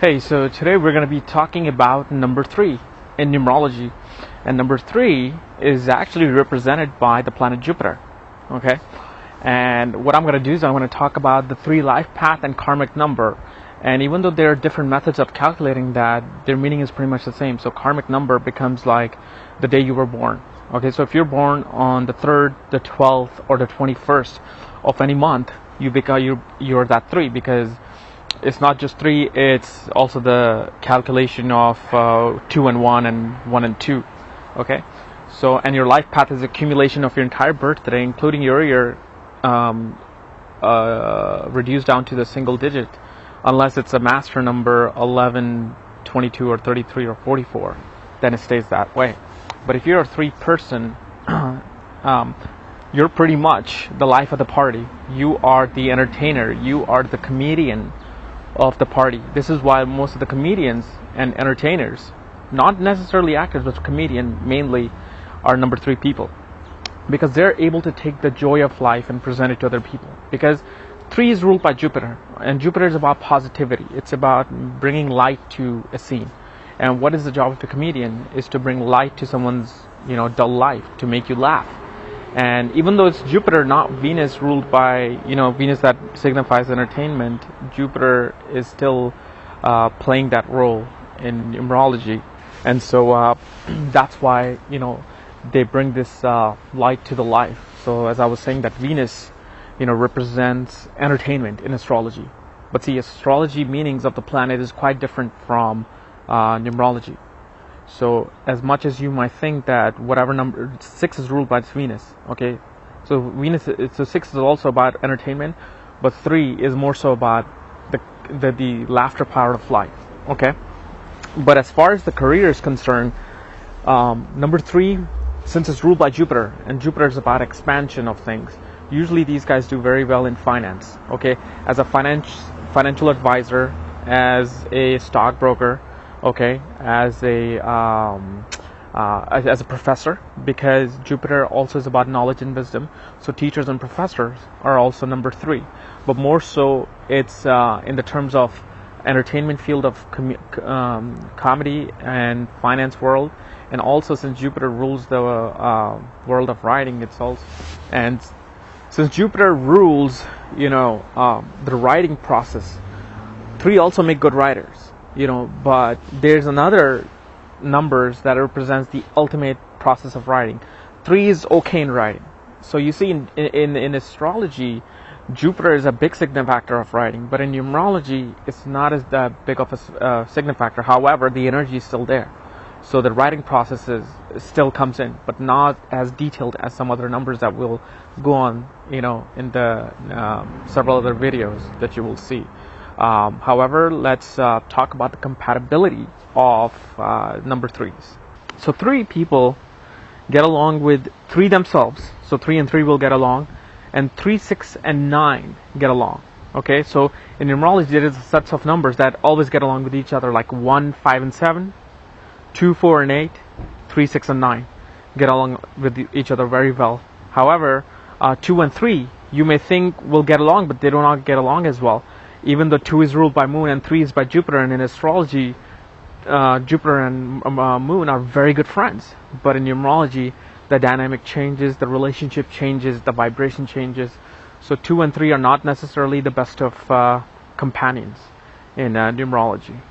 Hey, so today we're going to be talking about number 3 in numerology. And number 3 is actually represented by the planet Jupiter. Okay? And what I'm going to do is I'm going to talk about the 3 life path and karmic number. And even though there are different methods of calculating that, their meaning is pretty much the same. So karmic number becomes like the day you were born. Okay, so if you're born on the 3rd, the 12th, or the 21st of any month, you're that 3, because it's not just 3, it's also the calculation of 2 and 1 and 1 and 2. Okay, so and your life path is accumulation of your entire birthday, including your year, reduced down to the single digit, unless it's a master number 11, 22, or 33, or 44, then it stays that way. But if you're a 3 person, you're pretty much the life of the party. You are the entertainer, you are the comedian of the party. This is why most of the comedians and entertainers, not necessarily actors but comedian mainly, are number 3 people, because they're able to take the joy of life and present it to other people. Because 3 is ruled by Jupiter, and Jupiter is about positivity. It's about bringing light to a scene. And what is the job of a comedian? Is to bring light to someone's dull life, to make you laugh. And even though it's Jupiter, not Venus, ruled by Venus, that signifies entertainment, Jupiter is still playing that role in numerology. And so that's why they bring this light to the life. So as I was saying, that Venus represents entertainment in astrology. But see, astrology meanings of the planet is quite different from numerology. So as much as you might think that whatever number 6 is ruled by Venus, okay, so Venus, so 6 is also about entertainment, but 3 is more so about the laughter power of life. Okay, but as far as the career is concerned, number 3, since it's ruled by Jupiter, and Jupiter is about expansion of things, usually these guys do very well in finance. Okay, as a financial advisor, as a stockbroker, okay, as a professor, because Jupiter also is about knowledge and wisdom. So teachers and professors are also number 3, but more so it's in the terms of entertainment field of comedy and finance world. And also, since Jupiter rules the world of writing, it's also, and since Jupiter rules the writing process, 3 also make good writers. But there's another numbers that represents the ultimate process of writing. 3 is okay in writing. So you see, in astrology, Jupiter is a big signifactor of writing, but in numerology, it's not as that big of a signifactor. However, the energy is still there. So the writing process still comes in, but not as detailed as some other numbers that will go on, in the several other videos that you will see. However, let's talk about the compatibility of number 3s. So 3 people get along with 3 themselves. So 3 and 3 will get along, and 3, 6, and 9 get along. Okay, so in numerology, there is sets of numbers that always get along with each other, like 1, 5, and 7, 2, 4, and 8, 3, 6, and 9 get along with each other very well. However, 2 and 3 you may think will get along, but they do not get along as well. Even though 2 is ruled by Moon and 3 is by Jupiter, and in astrology, Jupiter and Moon are very good friends. But in numerology, the dynamic changes, the relationship changes, the vibration changes. So 2 and 3 are not necessarily the best of companions in numerology.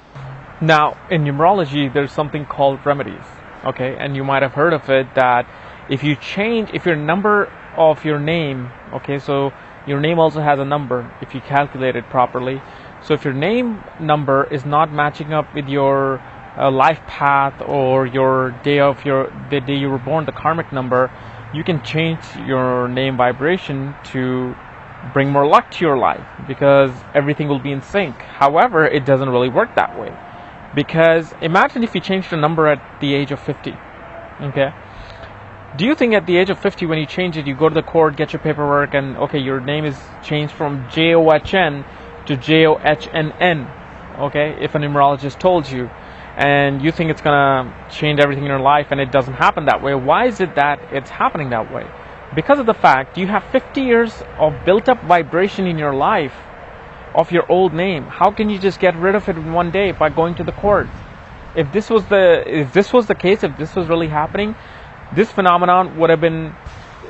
Now, in numerology, there's something called remedies. Okay, and you might have heard of it, that if your number of your name, okay, so your name also has a number if you calculate it properly. So if your name number is not matching up with your life path or the day you were born, the karmic number, you can change your name vibration to bring more luck to your life, because everything will be in sync. However, it doesn't really work that way, because imagine if you changed a number at the age of 50. Okay, do you think at the age of 50, when you change it, you go to the court, get your paperwork, and okay, your name is changed from John to Johnn, okay, if a numerologist told you, and you think it's gonna change everything in your life, and it doesn't happen that way? Why is it that it's happening that way? Because of the fact you have 50 years of built up vibration in your life, of your old name? How can you just get rid of it in one day by going to the court? If this was the case, if this was really happening, this phenomenon would have been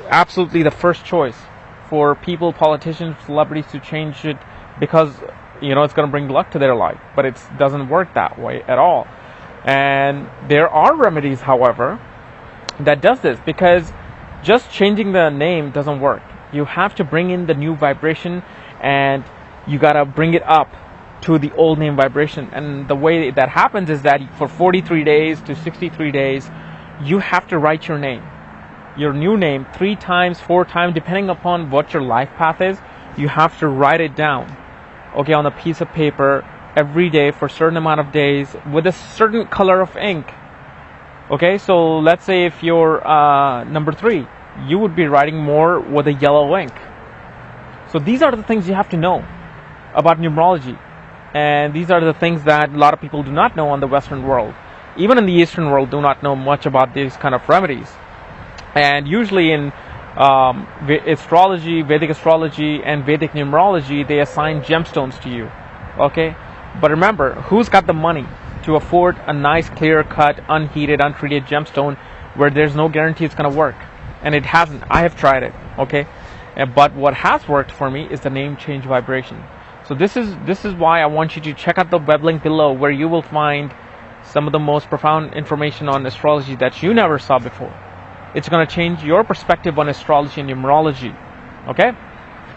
absolutely the first choice for people, politicians, celebrities to change it, because it's going to bring luck to their life. But it doesn't work that way at all. And there are remedies, however, that does this, because just changing the name doesn't work. You have to bring in the new vibration, and you gotta bring it up to the old name vibration. And the way that happens is that for 43 days to 63 days, you have to write your name, your new name, 3 times, 4 times, depending upon what your life path is. You have to write it down, okay, on a piece of paper every day for a certain amount of days with a certain color of ink. Okay, so let's say if you're number 3, you would be writing more with a yellow ink. So these are the things you have to know about numerology. And these are the things that a lot of people do not know in the Western world. Even in the Eastern world, do not know much about these kind of remedies. And usually in astrology, Vedic astrology, and Vedic numerology, they assign gemstones to you. Okay? But remember, who's got the money to afford a nice, clear-cut, unheated, untreated gemstone where there's no guarantee it's going to work? And it hasn't. I have tried it, okay? But what has worked for me is the name change vibration. So this is why I want you to check out the web link below, where you will find some of the most profound information on astrology that you never saw before. It's going to change your perspective on astrology and numerology, okay?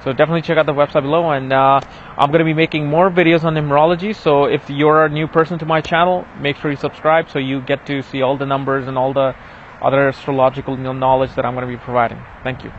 So definitely check out the website below, and I'm going to be making more videos on numerology. So if you're a new person to my channel, make sure you subscribe so you get to see all the numbers and all the other astrological knowledge that I'm going to be providing. Thank you.